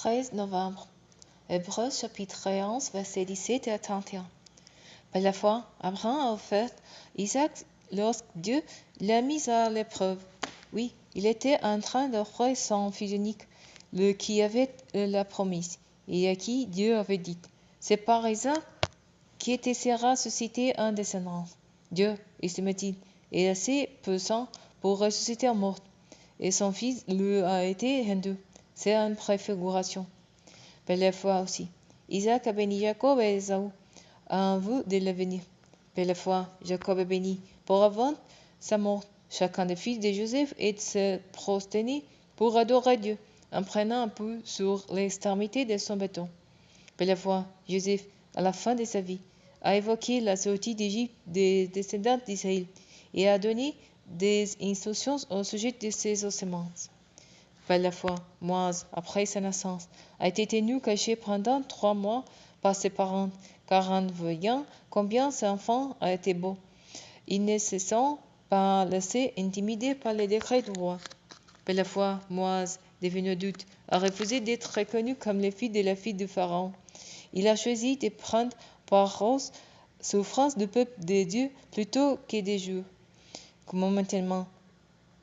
13 novembre. Hébreux chapitre 11, versets 17 à 31. Par la foi, Abraham a offert Isaac lorsque Dieu l'a mis à l'épreuve. Oui, il était en train d'offrir son fils unique, le qui avait la promesse, et à qui Dieu avait dit, c'est par Isaac qui te sera suscité un descendant. Dieu, estime-t-il, est assez puissant pour ressusciter un mort, et son fils lui a été rendu. C'est une préfiguration. Par la foi aussi, Isaac a béni Jacob et Ésaü en vue de l'avenir. Par la foi, Jacob est béni pour avant sa mort. Chacun des fils de Joseph est se prosterner pour adorer Dieu, en prenant un peu sur l'extrémité de son bâton. Par la foi, Joseph, à la fin de sa vie, a évoqué la sortie d'Égypte des descendants d'Israël et a donné des instructions au sujet de ses ossements. Par la foi, Moïse, après sa naissance, a été tenu caché pendant 3 mois par ses parents, car en voyant combien son enfant a été beau, ils ne se sont pas laissés intimider par les décrets du roi. Par la foi, Moïse, devenu adulte, a refusé d'être reconnu comme le fils de la fille de Pharaon. Il a choisi de prendre part aux souffrances du peuple de Dieu plutôt que des jours, momentanément,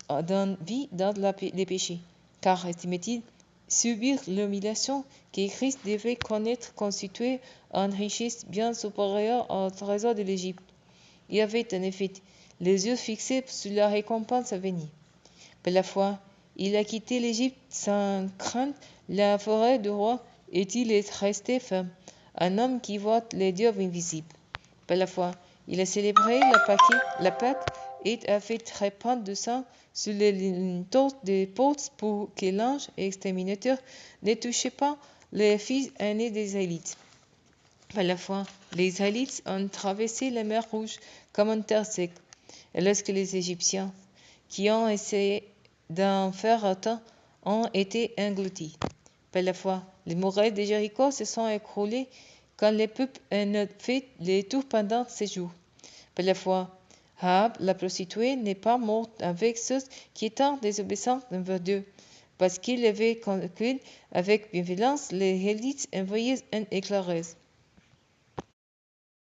dans vie dans les péchés. Car, estime-t-il, subir l'humiliation que Christ devait connaître constituait une richesse bien supérieure au trésor de l'Égypte. Il avait en effet les yeux fixés sur la récompense à venir. Par la foi, il a quitté l'Égypte sans craindre la forêt du roi et il est resté ferme, un homme qui voit les dieux invisibles. Par la foi, il a célébré la Pâque et a fait répandre du sang sur les linteaux des portes pour que l'ange exterminateur ne touche pas les fils aînés des Israélites. Par la foi, les Israélites ont traversé la mer Rouge comme une terre sec, et lorsque les Égyptiens, qui ont essayé d'en faire autant, ont été engloutis. Par la foi, les murailles de Jéricho se sont écroulées quand les peuples ont fait les tours pendant 6 jours. Par la foi, Rahab, la prostituée, n'est pas morte avec ceux qui étaient désobéissants envers Dieu, parce qu'il avait conquis avec bienveillance les Israélites envoyés en éclaireurs.